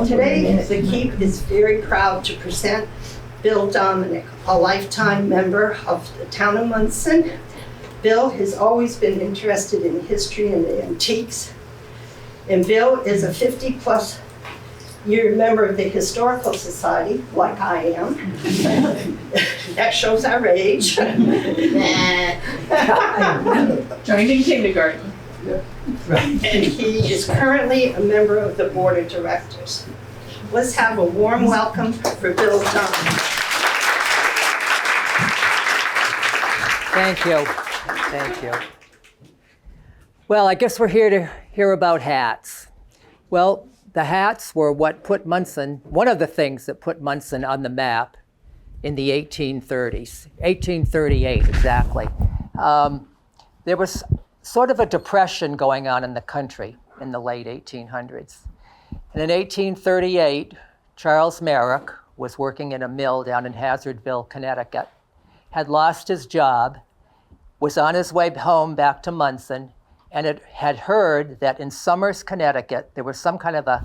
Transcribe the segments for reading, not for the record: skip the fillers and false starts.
Today, the Keep is very proud to present Bill Dominick, a lifetime member of the town of Monson. Bill has always been interested in history and the antiques. And Bill is a 50-plus year member of the Historical Society, like I am. That shows our age. Joined in kindergarten. And he is currently a member of the board of directors. Let's have a warm welcome for Bill Dominick. Thank you. Thank you. Well, I guess we're here to hear about hats. Well, the hats were what put Monson, one of the things that put Monson on the map in the 1830s, 1838 exactly. There was sort of a depression going on in the country in the late 1800s. And in 1838, Charles Merrick was working in a mill down in Hazardville, Connecticut, had lost his job, was on his way home back to Monson, and it had heard that in Somers, Connecticut, there was kind of a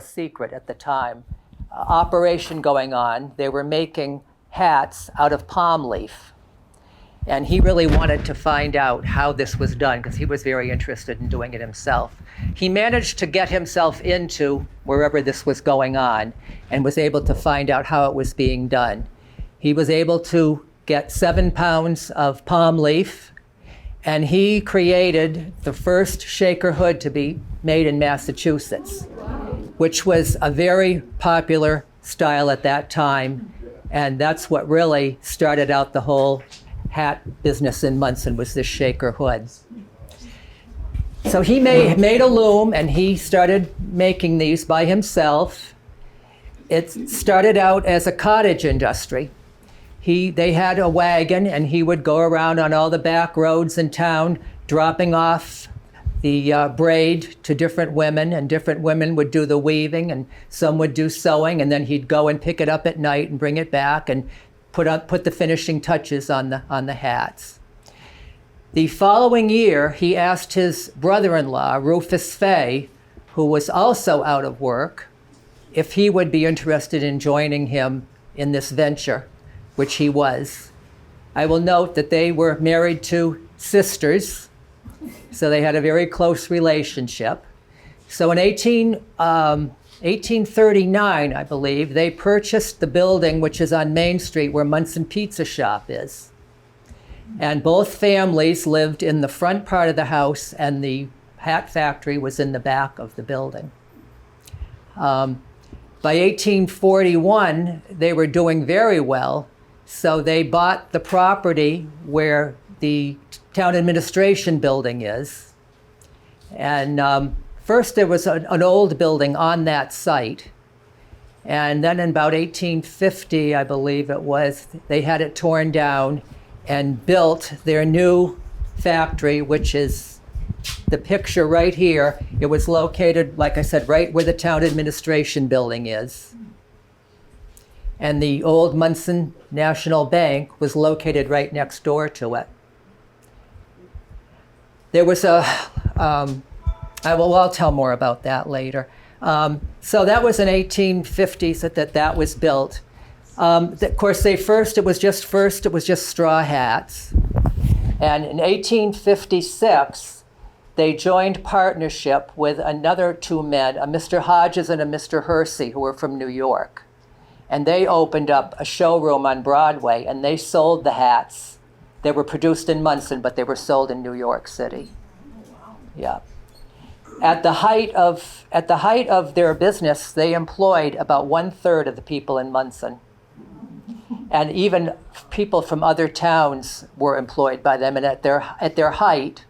secret at the time, operation going on. They were making hats out of palm leaf. And he really wanted to find out how this was done because he was very interested in doing it himself. He managed to get himself into wherever this was going on and was able to find out how it was being done. He was able to get 7 pounds of palm leaf, and he created the first shaker hood to be made in Massachusetts, which was a very popular style at that time. And that's what really started out the whole hat business in Monson, was this shaker hood. So he made a loom, and he started making these by himself. It started out as a cottage industry. They had a wagon, and he would go around on all the back roads in town, dropping off the braid to different women, and different women would do the weaving, and some would do sewing, and then he'd go and pick it up at night and bring it back and put the finishing touches on the hats. The following year, he asked his brother-in-law, Rufus Fay, who was also out of work, if he would be interested in joining him in this venture, which he was. I will note that they were married to sisters, so they had a very close relationship. So in 1839, I believe, they purchased the building which is on Main Street where Monson Pizza Shop is. And both families lived in the front part of the house, and the hat factory was in the back of the building. By 1841, they were doing very well, so they bought the property where the town administration building is. And first there was an old building on that site. And then in about 1850, I believe it was, they had it torn down and built their new factory, which is the picture right here. It was located, like I said, right where the town administration building is. And the old Monson National Bank was located right next door to it. There was I'll tell more about that later. So that was in 1850s that was built. Of course, it was just straw hats. And in 1856, they joined partnership with another 2 men, a Mr. Hodges and a Mr. Hersey, who were from New York. And they opened up a showroom on Broadway, and they sold the hats. They were produced in Monson, but they were sold in New York City. Yeah. At the height of their business, they employed about 1/3 of the people in Monson. And even people from other towns were employed by them. And at their height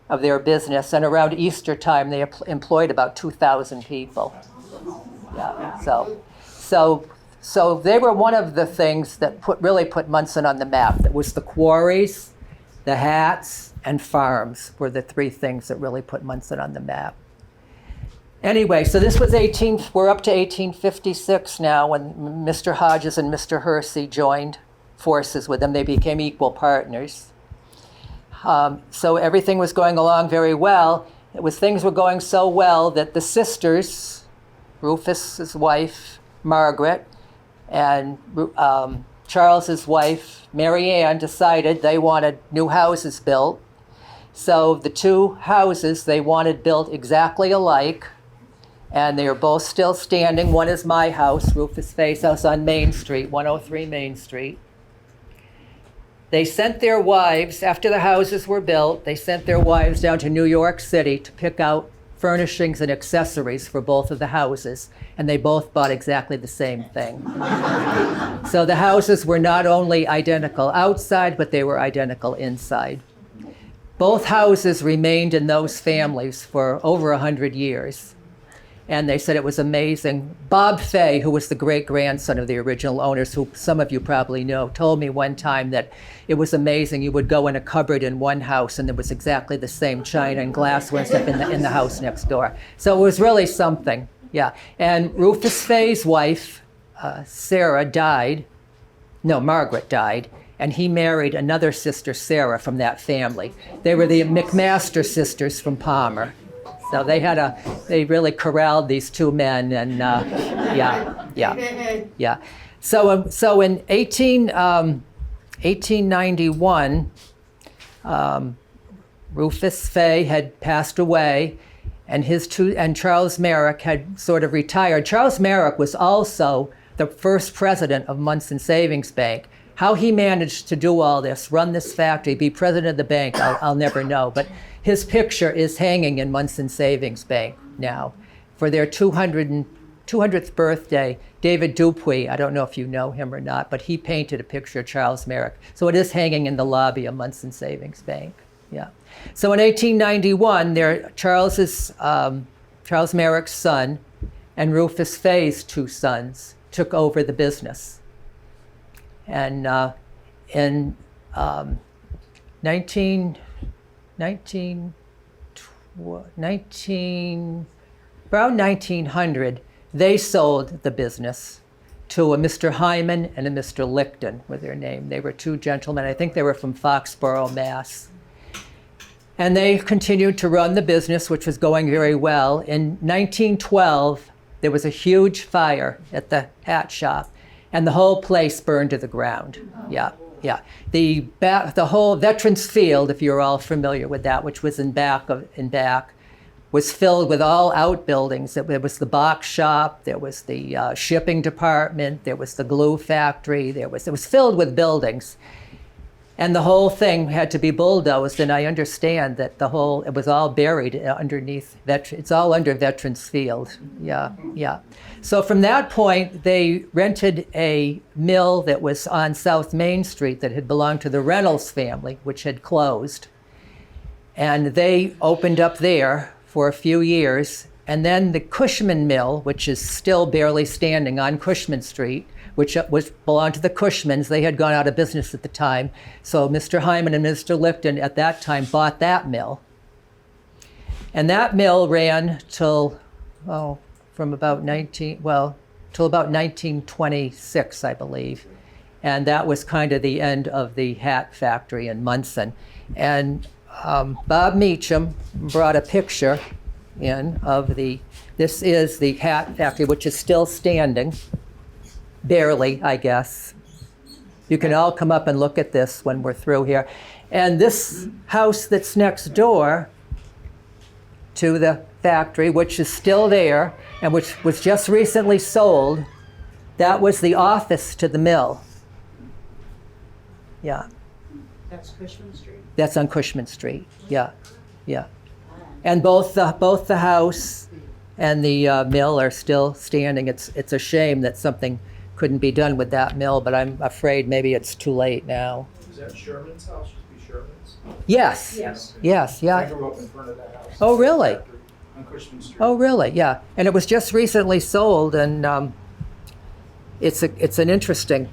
of their business, and around Easter time, they employed about 2,000 people. Yeah. So they were one of the things that really put Monson on the map. That was the quarries, the hats, and farms were the 3 things that really put Monson on the map. Anyway, so this was we're up to 1856 now, when Mr. Hodges and Mr. Hersey joined forces with them. They became equal partners. So everything was going along very well. Things were going so well that the sisters Rufus's wife, Margaret, and Charles's wife, Mary Ann, decided they wanted new houses built. So the two houses they wanted built exactly alike, and they are both still standing. One is my house, Rufus Fay's house on Main Street, 103 Main Street. They sent their wives, after the houses were built, they sent their wives down to New York City to pick out furnishings and accessories for both of the houses, and they both bought exactly the same thing. So the houses were not only identical outside, but they were identical inside. Both houses remained in those families for over 100 years. And they said it was amazing. Bob Fay, who was the great-grandson of the original owners, who some of you probably know, told me one time that it was amazing. You would go in a cupboard in one house and there was exactly the same china and glassware stuff in the house next door. So it was really something, yeah. And Rufus Fay's wife, Sarah, Margaret died, and he married another sister, Sarah, from that family. They were the McMaster sisters from Palmer. So they really corralled these two men, and yeah. So in 1891, Rufus Fay had passed away, and Charles Merrick had sort of retired. Charles Merrick was also the first president of Monson Savings Bank. How he managed to do all this, run this factory, be president of the bank, I'll never know. But his picture is hanging in Monson Savings Bank now. For their 200th birthday, David Dupuy, I don't know if you know him or not, but he painted a picture of Charles Merrick. So it is hanging in the lobby of Monson Savings Bank, yeah. So in 1891, Charles Merrick's son and Rufus Fay's two sons took over the business. And in around 1900, they sold the business to a Mr. Hyman and a Mr. Licton, with their name. They were two gentlemen. I think they were from Foxborough, Mass. And they continued to run the business, which was going very well. In 1912, there was a huge fire at the hat shop, and the whole place burned to the ground. Yeah. The whole Veterans Field, if you're all familiar with that, which was in back, was filled with all outbuildings. There was the box shop, there was the shipping department, there was the glue factory, it was filled with buildings. And the whole thing had to be bulldozed, and I understand that it was all buried underneath, it's all under Veterans Field, yeah. So from that point, they rented a mill that was on South Main Street that had belonged to the Reynolds family, which had closed. And they opened up there for a few years, and then the Cushman Mill, which is still barely standing on Cushman Street, which belonged to the Cushmans. They had gone out of business at the time. So Mr. Hyman and Mr. Licton at that time bought that mill. And that mill ran till about 1926, I believe. And that was kind of the end of the hat factory in Monson. And Bob Meacham brought a picture in of this is the hat factory, which is still standing. Barely, I guess. You can all come up and look at this when we're through here. And this house that's next door to the factory, which is still there and which was just recently sold, that was the office to the mill. Yeah. That's Cushman Street? That's on Cushman Street, yeah. And both the house and the mill are still standing. It's a shame that something couldn't be done with that mill, but I'm afraid maybe it's too late now. Is that Sherman's house? Used to be Sherman's? Yes, yeah. I grew up in front of that house. Oh, really? On Cushman Street. Oh, really? Yeah. And it was just recently sold, and it's an interesting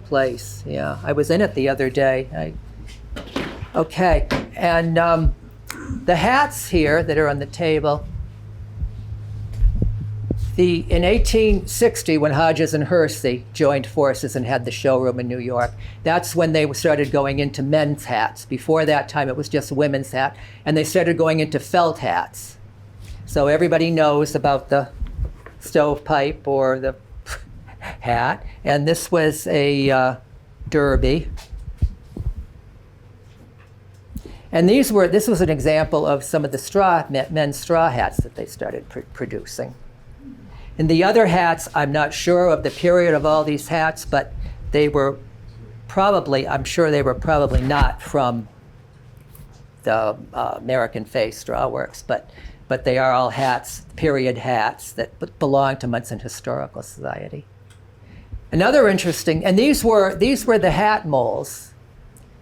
place. Yeah, I was in it the other day. Okay, and the hats here that are on the table. In 1860, when Hodges and Hersey joined forces and had the showroom in New York, that's when they started going into men's hats. Before that time, it was just women's hat, and they started going into felt hats. So everybody knows about the stovepipe or the hat. And this was a derby. And this was an example of some of the men's straw hats that they started producing. And the other hats, I'm not sure of the period of all these hats, but I'm sure they were probably not from the American Fay Straw Works, but they are all hats, period hats that belong to Monson Historical Society. Another interesting, and these were the hat molds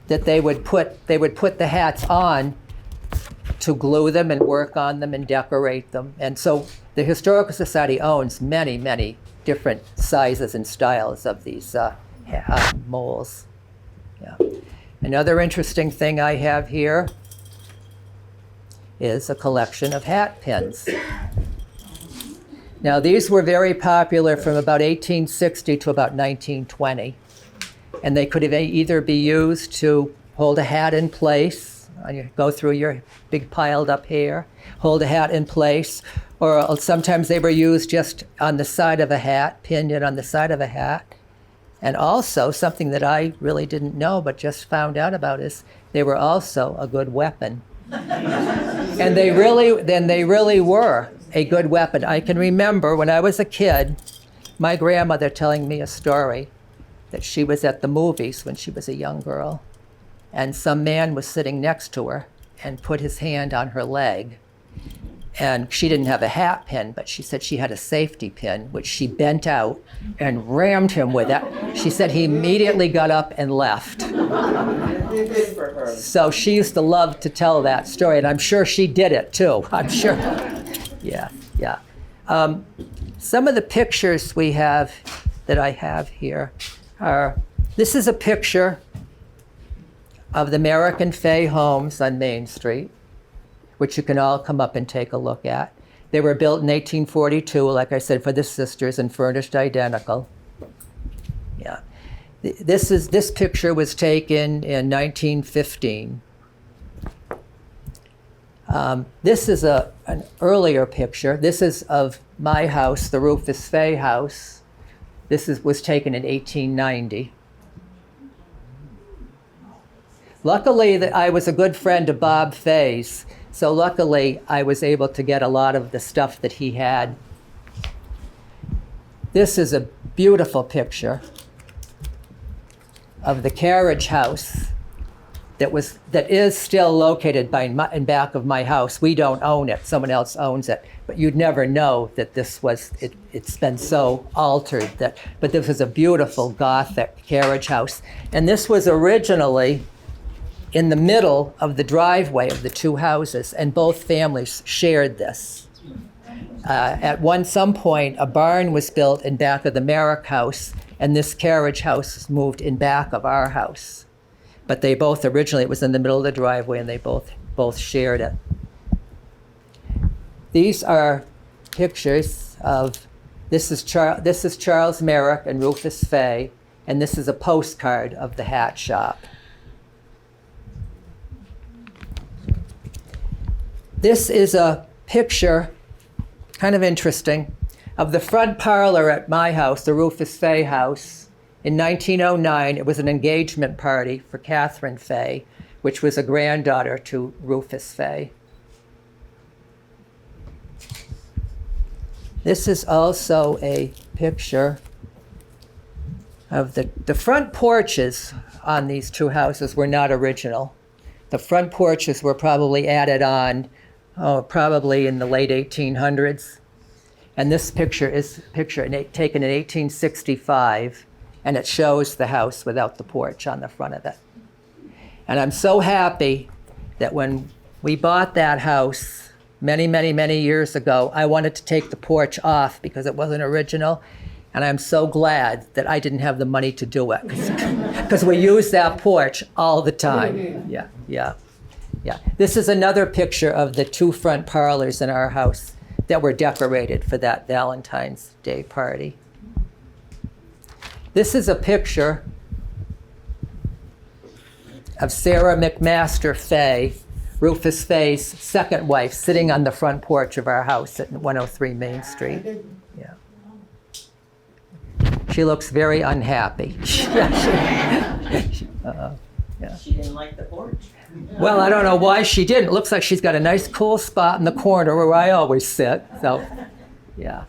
that they would put the hats on to glue them and work on them and decorate them. And so the Historical Society owns many, many different sizes and styles of these molds. Yeah. Another interesting thing I have here is a collection of hat pins. Now, these were very popular from about 1860 to about 1920. And they could either be used to hold a hat in place, go through your big piled up hair, hold a hat in place, or sometimes they were used just on the side of a hat, pinned in on the side of a hat. And also, something that I really didn't know but just found out about is they were also a good weapon. And they really were a good weapon. I can remember when I was a kid, my grandmother telling me a story that she was at the movies when she was a young girl, and some man was sitting next to her and put his hand on her leg. And she didn't have a hat pin, but she said she had a safety pin, which she bent out and rammed him with it. She said he immediately got up and left. So she used to love to tell that story, and I'm sure she did it too. I'm sure. Yeah. Some of the pictures we have that I have here are, this is a picture of the Merrick and Fay homes on Main Street, which you can all come up and take a look at. They were built in 1842, like I said, for the sisters, and furnished identical. Yeah. This picture was taken in 1915. This is an earlier picture. This is of my house, the Rufus Fay house. This was taken in 1890. Luckily, I was a good friend of Bob Fay's, so luckily I was able to get a lot of the stuff that he had. This is a beautiful picture of the carriage house that is still located in back of my house. We don't own it, someone else owns it, but you'd never know that it's been so altered but this was a beautiful Gothic carriage house. And this was originally in the middle of the driveway of the two houses, and both families shared this. At some point, a barn was built in back of the Merrick house, and this carriage house was moved in back of our house. But they both originally, it was in the middle of the driveway, and they both shared it. These are pictures of, this is Charles Merrick and Rufus Fay, and this is a postcard of the hat shop. This is a picture, kind of interesting, of the front parlor at my house, the Rufus Fay house. In 1909, it was an engagement party for Catherine Fay, which was a granddaughter to Rufus Fay. This is also a picture of the front porches on these two houses were not original. The front porches were probably added on, probably in the late 1800s. And this picture is taken in 1865, and it shows the house without the porch on the front of it. And I'm so happy that when we bought that house many, many, many years ago, I wanted to take the porch off because it wasn't original. And I'm so glad that I didn't have the money to do it, because we use that porch all the time. Yeah. This is another picture of the two front parlors in our house that were decorated for that Valentine's Day party. This is a picture of Sarah McMaster Fay, Rufus Fay's second wife, sitting on the front porch of our house at 103 Main Street. Yeah. She looks very unhappy. She didn't like the porch. Well, I don't know why she didn't. It looks like she's got a nice cool spot in the corner where I always sit. So, yeah.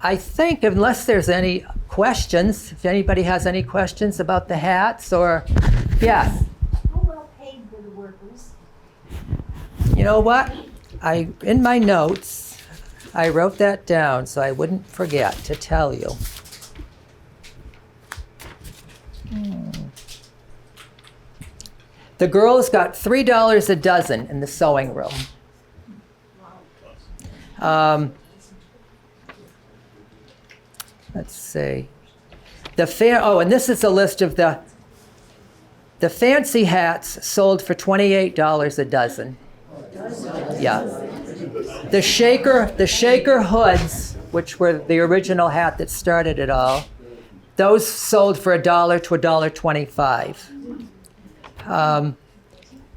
I think unless there's any questions, if anybody has any questions about the hats or, yes. How well paid were the workers? You know what? In my notes, I wrote that down so I wouldn't forget to tell you. The girls got $3 a dozen in the sewing room. Let's see. And this is a list of the fancy hats sold for $28 a dozen. Yeah. The shaker hoods, which were the original hat that started it all, those sold for $1 to $1.25.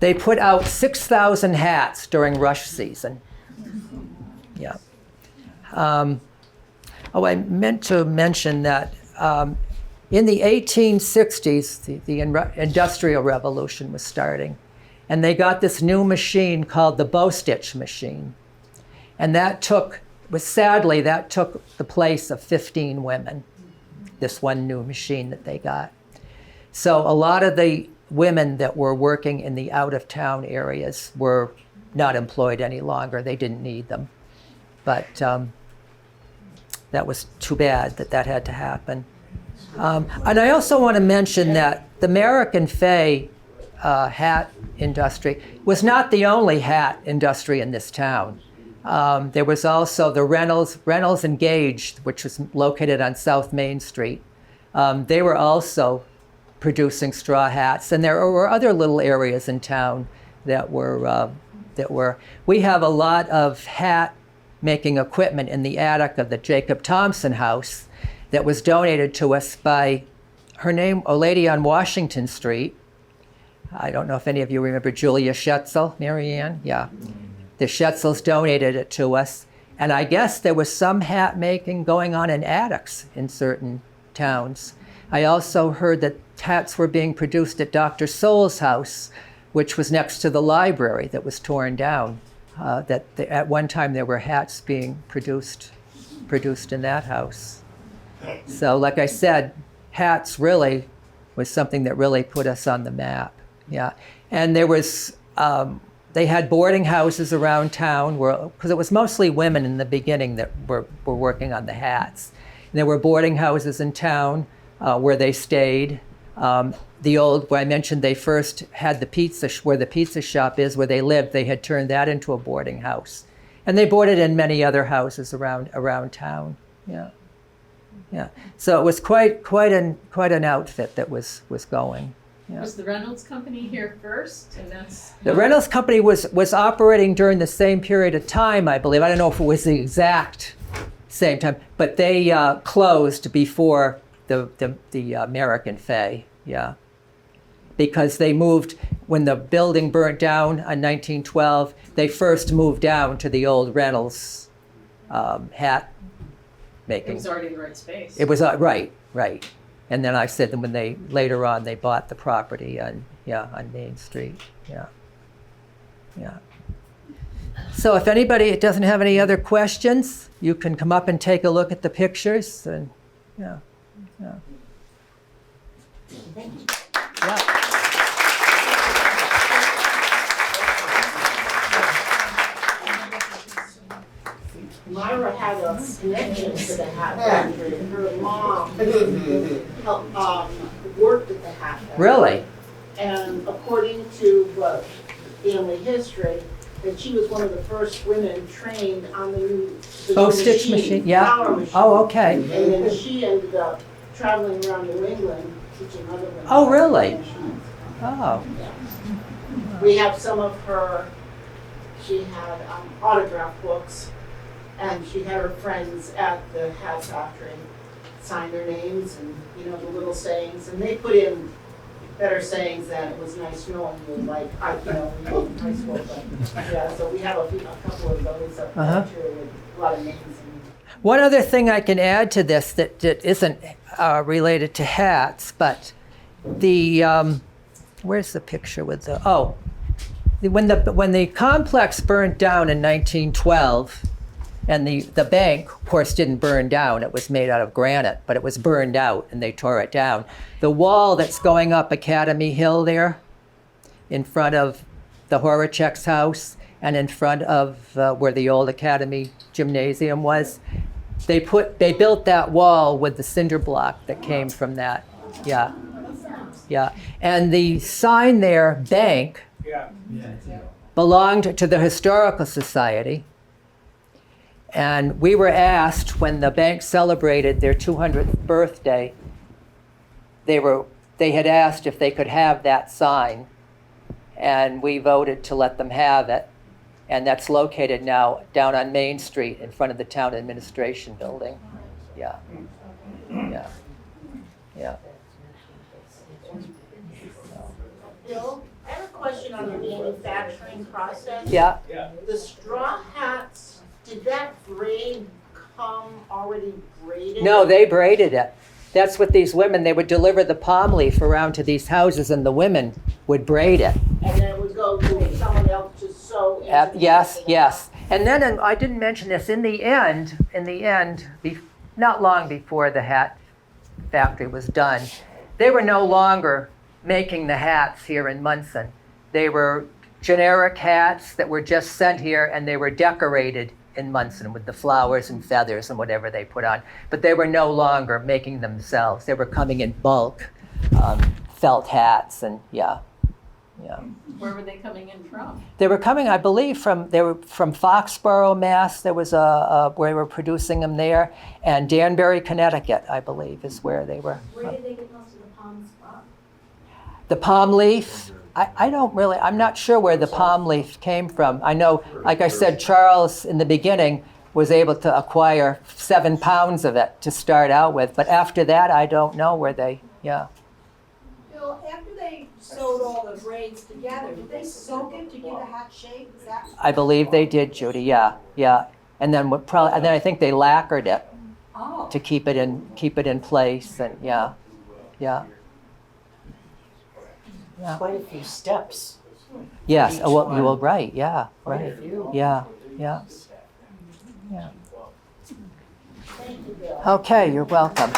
They put out 6,000 hats during rush season. Yeah. I meant to mention that in the 1860s, the Industrial Revolution was starting, and they got this new machine called the bow stitch machine, and that took the place of 15 women. This one new machine that they got. So a lot of the women that were working in the out-of-town areas were not employed any longer. They didn't need them. But that was too bad that had to happen. And I also want to mention that the Merrick and Fay hat industry was not the only hat industry in this town. There was also the Reynolds and Gage, which was located on South Main Street. They were also producing straw hats, and there were other little areas in town that were. We have a lot of hat making equipment in the attic of the Jacob Thompson house that was donated to us by a lady on Washington Street. I don't know if any of you remember Julia Schetzel, Marianne? Yeah. The Schetzels donated it to us. And I guess there was some hat making going on in attics in certain towns. I also heard that hats were being produced at Dr. Soul's house, which was next to the library that was torn down. At one time there were hats being produced in that house. So like I said, hats really was something that really put us on the map. Yeah. And there was, they had boarding houses around town because it was mostly women in the beginning that were working on the hats. And there were boarding houses in town where they stayed. Where I mentioned they first had where the pizza shop is, where they lived, they had turned that into a boarding house. And they boarded in many other houses around town. Yeah. Yeah. So it was quite an outfit that was going. Yeah. Was the Reynolds Company here first? And the Reynolds Company was operating during the same period of time, I believe. I don't know if it was the exact same time, but they closed before the American Fay. Yeah. Because they moved, when the building burnt down in 1912, they first moved down to the old Reynolds hat making. it was already in the right space. It was, right. And then I said that when later on, they bought the property on Main Street. Yeah. So if anybody doesn't have any other questions, you can come up and take a look at the pictures and, yeah. Myra had a connection to the hat factory. Her mom worked at the hat factory. Really? And according to family history, that she was one of the first women trained on the new stitch machine. Yeah. Flower machine. Oh, okay. And then she ended up traveling around New England teaching other women. Oh, really? machines. Oh. We have some of her. She had autograph books. And she had her friends at the hat factory sign their names and, the little sayings. And they put in better sayings than it was nice knowing you, like, we were in high school, but, yeah, so we have a couple of those up Uh-huh. there too, with a lot of names and. One other thing I can add to this that isn't related to hats, but the where's the picture with the when the complex burned down in 1912, and the bank, of course, didn't burn down. It was made out of granite, but it was burned out, and they tore it down. The wall that's going up Academy Hill there, in front of the Horacek's house, and in front of where the old Academy Gymnasium was, they built that wall with the cinder block that came from that. Yeah, yeah. And the sign there, bank, Yeah. belonged to the Historical Society. And we were asked when the bank celebrated their 200th birthday, they had asked if they could have that sign. And we voted to let them have it. And that's located now down on Main Street in front of the town administration building. Yeah, yeah, yeah. Bill, I have a question on the manufacturing process. Yeah, The straw hats, did that braid come already braided? no, they braided it. That's what these women, they would deliver the palm leaf around to these houses and the women would braid it. And then it would go to someone else to sew into the Yes, back of the yes. And then, and I didn't mention this, in the end, not long before the hat factory was done, they were no longer making the hats here in Monson. They were generic hats that were just sent here, and they were decorated in Monson with the flowers and feathers and whatever they put on. But they were no longer making themselves. They were coming in bulk, felt hats, and yeah. Where were they coming in from? They were coming, I believe, from Foxborough, Mass. There was where they were producing them there, and Danbury, Connecticut, I believe, is where they were. Where did they get most of the palms from? The palm leaf, I'm not sure where the palm leaf came from. I know, like I said, Charles in the beginning was able to acquire 7 pounds of it to start out with, but after that, I don't know where they, yeah. Bill, after they sewed all the braids together, did they soak it to give the hat shape? Is that? I believe they did, Judy, yeah. And then I think they lacquered it Oh. to keep it in place, and yeah. Quite a few steps. Yes, well, you were right, yeah, Quite a right, few. yeah. Thank you, Bill. Okay, you're welcome.